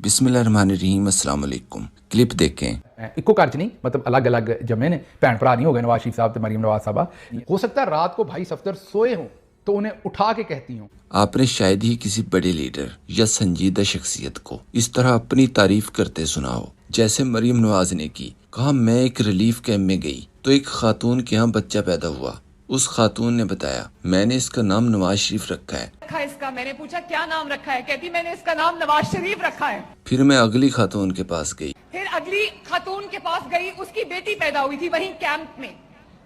बिस्मिल्लाहिर्रहमानिर्रहीम अस्सलाम वालेकुम। क्लिप देखें। इक्को घर च नहीं, मतलब अलग अलग जमे ने, भैन भरा नहीं हो गए नवाज शरीफ साहब ते मरीम नवाज साहबा। हो सकता है रात को भाई सफदर सोए हों तो उन्हें उठा के कहती हूँ। आपने शायद ही किसी बड़े लीडर या संजीदा शख्सियत को इस तरह अपनी तारीफ करते सुना हो जैसे मरीम नवाज ने की। कहा, मैं एक रिलीफ कैंप में गई तो एक खातून के यहाँ बच्चा पैदा हुआ। उस खातून ने बताया, मैंने इसका नाम नवाज शरीफ रखा है। इसका मैंने पूछा क्या नाम रखा है, कहती मैंने इसका नाम नवाज शरीफ रखा है। फिर मैं अगली खातून के पास गई। फिर अगली खातून के पास गई, उसकी बेटी पैदा हुई थी वहीं कैंप में।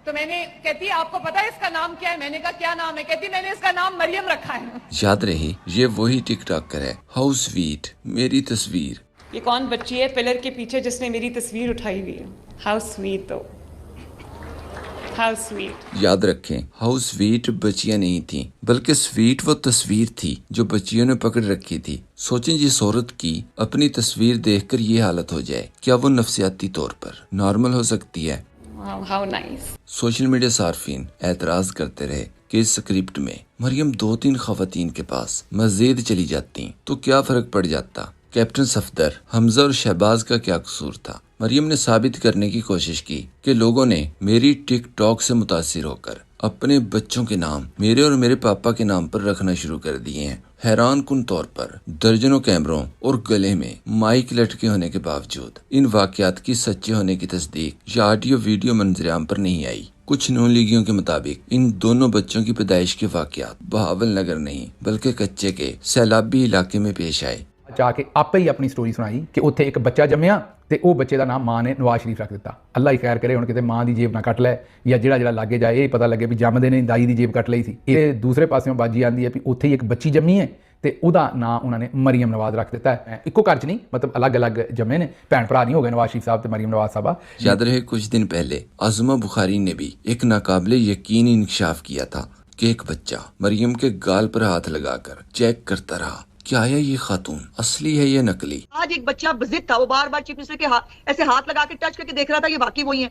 तो मैंने कहती आपको पता है इसका नाम क्या है? मैंने कहा क्या नाम है? कहती मैंने इसका नाम मरियम रखा है। याद रही, ये वही टिकटॉकर है, हाउ स्वीट, मेरी तस्वीर। ये कौन बच्ची है पिलर के पीछे जिसने मेरी तस्वीर उठाई हुई है? हाउ स्वीट दो, हाउ स्वीट। याद रखें, हाउ स्वीट बच्चियां नहीं थीं, बल्कि स्वीट वो तस्वीर थी जो बच्चियों ने पकड़ रखी थी। सोचें जिस औरत की अपनी तस्वीर देखकर ये हालत हो जाए, क्या वो नफ्सियाती तौर पर नॉर्मल हो सकती है? How nice. सोशल मीडिया सार्फिन एतराज करते रहे कि इस स्क्रिप्ट में मरियम 2-3 खवातीन के पास मजीद चली जाती तो क्या फर्क पड़ जाता। कैप्टन सफदर, हमजा और शहबाज का क्या कसूर था? मरियम ने साबित करने की कोशिश की कि लोगों ने मेरी टिकटॉक से मुतासिर होकर अपने बच्चों के नाम मेरे और मेरे पापा के नाम पर रखना शुरू कर दिए हैं। हैरान कुन तौर पर दर्जनों कैमरों और गले में माइक लटके होने के बावजूद इन वाकयात की सच्चे होने की तस्दीक या ऑडियो वीडियो मंजरेआम पर नहीं आई। कुछ नून लीगियों के मुताबिक इन दोनों बच्चों की पैदाइश के वाकयात बहावल नगर नहीं बल्कि कच्चे के सैलाबी इलाके में पेश आए। जाके आपे ही अपनी स्टोरी सुनाई कि उत्थे एक बच्चा जम्मिया ਤੇ ਉਹ ਬੱਚੇ ਦਾ ਨਾਮ ਮਾਂ ਨੇ ਨਵਾਜ਼ ਸ਼ਰੀਫ ਰੱਖ ਦਿੱਤਾ। ਅੱਲਾ ਹੀ ਖੈਰ ਕਰੇ, ਹੁਣ ਕਿਤੇ ਮਾਂ ਦੀ ਜੇਬ ਨਾ ਕੱਟ ਲੈ ਜਾਂ ਜਿਹੜਾ ਲਾਗੇ ਜਾਏ ਇਹ ਪਤਾ ਲੱਗੇ ਵੀ ਜੰਮਦੇ ਨੇ ਦਾਈ ਦੀ ਜੇਬ ਕੱਟ ਲਈ ਸੀ। ਇਹ ਦੂਸਰੇ ਪਾਸਿਓਂ ਬਾਜੀ ਆਂਦੀ ਹੈ ਵੀ ਉੱਥੇ ਹੀ ਇੱਕ ਬੱਚੀ ਜੰਮੀ ਹੈ ਤੇ ਉਹਦਾ ਨਾਂ ਉਹਨਾਂ ਨੇ ਮਰੀਮ ਨਵਾਜ਼ ਰੱਖ ਦਿੱਤਾ ਹੈ। ਇੱਕੋ ਘਰ 'ਚ ਨਹੀਂ, मतलब अलग अलग जमे ने, भैन भरा नहीं हो गए नवाज शरीफ साहब ते मरीम नवाज साहबा। याद रहे, कुछ दिन पहले आज़मा बुखारी ने भी एक नाकाबिले यकीन इंकशाफ किया था कि एक बच्चा मरियम के गाल पर हाथ लगाकर चेक करता रहा क्या आया ये खातून असली है या नकली। आज एक बच्चा जिद था, वो बार बार चीफ मिनिस्टर के ऐसे हाथ लगा के टच करके देख रहा था ये वाकई वही है।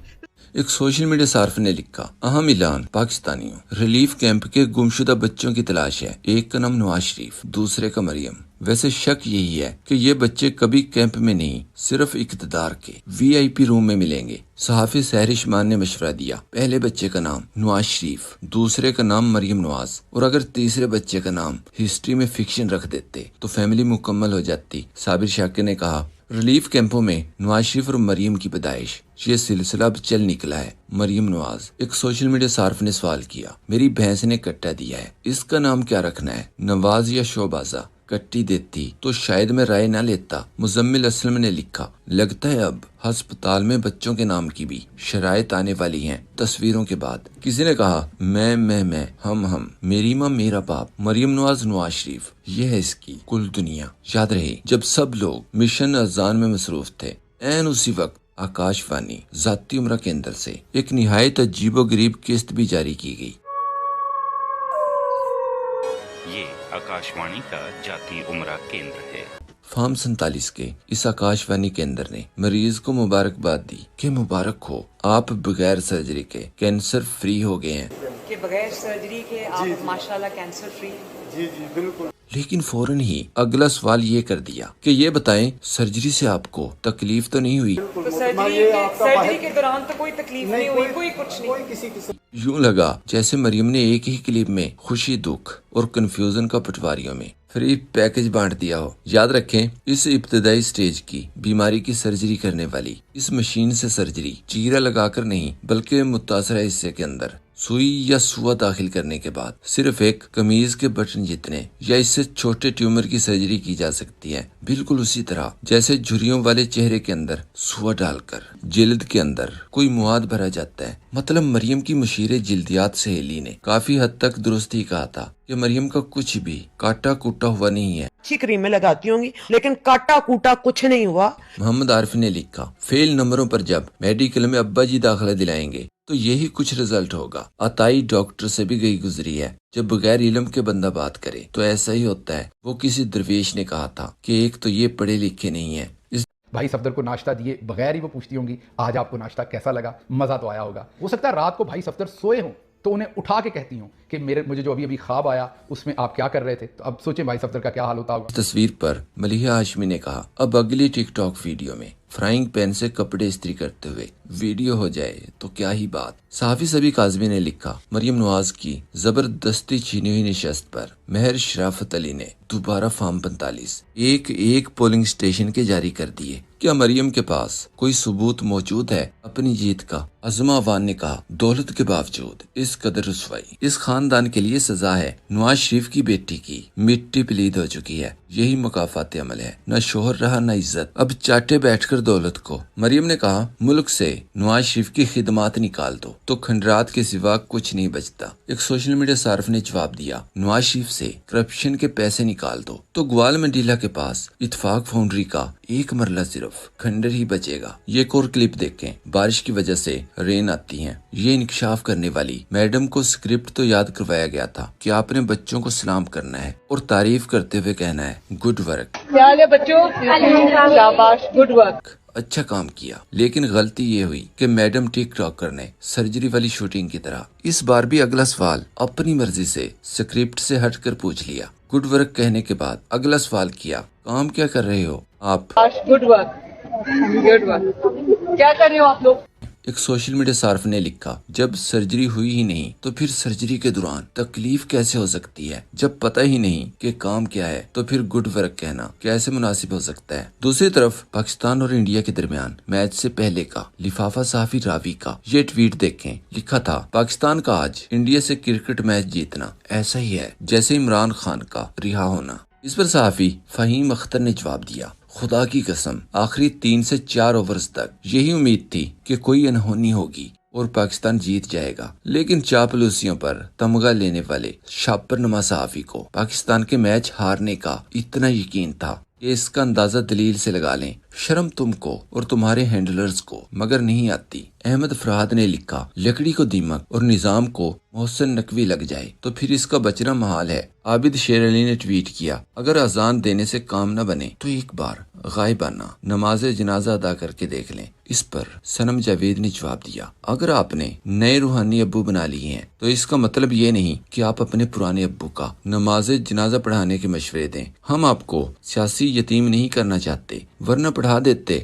एक सोशल मीडिया सार्फ ने लिखा, अहम ऐलान पाकिस्तानियों, रिलीफ कैंप के गुमशुदा बच्चों की तलाश है। एक का नाम नवाज शरीफ, दूसरे का मरियम। वैसे शक यही है कि ये बच्चे कभी कैंप में नहीं, सिर्फ इक़्तिदार के VIP रूम में मिलेंगे। सहाफ़ी सहरिशमान ने मशवरा दिया, पहले बच्चे का नाम नवाज शरीफ, दूसरे का नाम मरियम नवाज, और अगर तीसरे बच्चे का नाम हिस्ट्री में फिक्शन रख देते तो फैमिली मुकम्मल हो जाती। साबिर शाकिर ने कहा, रिलीफ कैंपों में नवाज शरीफ और मरियम की पैदाइश, ये सिलसिला अब चल निकला है। मरियम नवाज। एक सोशल मीडिया सार्फ ने सवाल किया, मेरी भैंस ने कट्टा दिया है, इसका नाम क्या रखना है, नवाज या शोबाजा? कट्टी देती तो शायद मैं राय ना लेता। मुजम्मिल असलम ने लिखा, लगता है अब अस्पताल में बच्चों के नाम की भी शराइत आने वाली हैं तस्वीरों के बाद। किसी ने कहा, मैं हम, मेरी माँ मेरा बाप, मरियम नवाज नवाज शरीफ, ये है इसकी कुल दुनिया। याद रहे, जब सब लोग मिशन अजान में मसरूफ थे, ऐन उसी वक्त आकाशवाणी जाती उम्र केंद्र से एक निहायत अजीबोगरीब किस्त भी जारी की गई। ये आकाशवाणी का जाती उम्रा केंद्र है। फार्म 47 के इस आकाशवाणी केंद्र ने मरीज को मुबारकबाद दी कि मुबारक हो, आप बगैर सर्जरी के कैंसर फ्री हो गए हैं। कि बगैर सर्जरी के आप माशाल्लाह कैंसर फ्री। जी बिल्कुल। लेकिन फौरन ही अगला सवाल ये कर दिया कि ये बताएं, सर्जरी से आपको तकलीफ तो नहीं हुई? तो सर्जरी के दौरान तो कोई तकलीफ नहीं हुई, कोई कुछ नहीं। किसी यूं लगा जैसे मरियम ने एक ही क्लिप में खुशी, दुख और कंफ्यूजन का पटवारियों में फ्री पैकेज बांट दिया हो। याद रखें, इस इब्तदाई स्टेज की बीमारी की सर्जरी करने वाली इस मशीन से सर्जरी चीरा लगाकर नहीं बल्कि मुतासरा हिस्से के अंदर सुई या सुआ दाखिल करने के बाद सिर्फ एक कमीज के बटन जितने या इससे छोटे ट्यूमर की सर्जरी की जा सकती है। बिल्कुल उसी तरह जैसे झुर्रियों वाले चेहरे के अंदर सुआ डालकर जिल्द के अंदर कोई मुआद भरा जाता है। मतलब मरियम की मुशीर जिल्दियात सहेली ने काफी हद तक दुरुस्त ही कहा था कि मरियम का कुछ भी काटा कूटा हुआ नहीं है। अच्छी क्रीमें लगाती होंगी लेकिन काटा कूटा कुछ नहीं हुआ। मोहम्मद आरिफ ने लिखा, फेल नंबरों पर जब मेडिकल में अब्बा जी दाखिला दिलाएंगे तो यही कुछ रिजल्ट होगा। अताई डॉक्टर से भी गई गुजरी है, जब बगैर इल्म के बंदा बात करे तो ऐसा ही होता है। वो किसी दरवेश ने कहा था कि एक तो ये पढ़े लिखे नहीं है। भाई सफदर को नाश्ता दिए बगैर ही वो पूछती होंगी, आज आपको नाश्ता कैसा लगा, मज़ा तो आया होगा। हो सकता है रात को भाई सफदर सोए हों तो उन्हें उठा के कहती हूँ کہ مجھے جو ابھی خواب آیا اس میں آپ کیا کر رہے تھے. تو اب سوچیں بھائی صفدر کا کیا حال ہوتا ہوگا. تصویر پر ملیحہ ہاشمی نے کہا اب اگلی ٹک ٹاک ویڈیو میں فرائنگ پین سے کپڑے استری کرتے ہوئے ویڈیو ہو جائے تو کیا ہی بات. صحافی سبی کاظمی نے لکھا مریم نواز کی زبردستی چھینی ہوئی نشست پر مہر شرافت علی نے دوبارہ فارم 45 ایک پولنگ اسٹیشن کے جاری کر دیے. کیا مریم کے پاس کوئی ثبوت موجود ہے اپنی جیت کا؟ عظمہ عوان نے کہا دولت کے باوجود اس قدر رسوائی اس خاندان کے لیے سزا ہے. نواز شریف کی بیٹی کی مٹی پلید ہو چکی ہے. یہی مکافات عمل ہے. نہ شوہر رہا نہ عزت. اب چاٹے بیٹھ کر دولت کو. مریم نے کہا ملک سے نواز شریف کی خدمات نکال دو تو کھنڈرات کے سوا کچھ نہیں بچتا. ایک سوشل میڈیا صارف نے جواب دیا نواز شریف سے کرپشن کے پیسے نکال دو تو گوال منڈیلا کے پاس اتفاق فاؤنڈری کا ایک مرلہ صرف کھنڈر ہی بچے گا. یہ ایک اور کلپ دیکھیں. بارش کی وجہ سے رین آتی ہیں. یہ انکشاف کرنے والی میڈم کو اسکرپٹ تو یاد کروایا گیا تھا کہ آپ نے بچوں کو سلام کرنا ہے اور تعریف کرتے ہوئے کہنا ہے گڈ ورک. کیا حال ہے بچوں؟ شاباش، گڈ ورک. اچھا کام کیا. لیکن غلطی یہ ہوئی کہ میڈم ٹک ٹاکر نے سرجری والی شوٹنگ کی طرح اس بار بھی اگلا سوال اپنی مرضی سے اسکرپٹ سے ہٹ کر پوچھ لیا. گڈ ورک کہنے کے بعد اگلا سوال کیا کام کیا کر رہے ہو آپ؟ Good work, good work. کیا کر رہے ہو آپ لوگ؟ ایک سوشل میڈیا صارف نے لکھا جب سرجری ہوئی ہی نہیں تو پھر سرجری کے دوران تکلیف کیسے ہو سکتی ہے؟ جب پتہ ہی نہیں کہ کام کیا ہے تو پھر گڈ ورک کہنا کیسے مناسب ہو سکتا ہے؟ دوسری طرف پاکستان اور انڈیا کے درمیان میچ سے پہلے کا لفافہ صحافی راوی کا یہ ٹویٹ دیکھیں. لکھا تھا پاکستان کا آج انڈیا سے کرکٹ میچ جیتنا ایسا ہی ہے جیسے عمران خان کا رہا ہونا. اس پر صحافی فہیم اختر نے جواب دیا خدا کی قسم آخری 3 سے 4 اوورز تک یہی امید تھی کہ کوئی انہونی ہوگی اور پاکستان جیت جائے گا. لیکن چاپلوسیوں پر تمغہ لینے والے شاپر نما صحافی کو پاکستان کے میچ ہارنے کا اتنا یقین تھا کہ اس کا اندازہ دلیل سے لگا لیں. شرم تم کو اور تمہارے ہینڈلرز کو مگر نہیں آتی. احمد فرحاد نے لکھا لکڑی کو دیمک اور نظام کو محسن نقوی لگ جائے تو پھر اس کا بچنا محال ہے. عابد شیر علی نے ٹویٹ کیا اگر اذان دینے سے کام نہ بنے تو ایک بار غائبانہ نماز جنازہ ادا کر کے دیکھ لیں. اس پر سنم جاوید نے جواب دیا اگر آپ نے نئے روحانی ابو بنا لیے ہیں تو اس کا مطلب یہ نہیں کہ آپ اپنے پرانے ابو کا نماز جنازہ پڑھانے کے مشورے دیں. ہم آپ کو سیاسی یتیم نہیں کرنا چاہتے ورنہ پڑھا دیتے.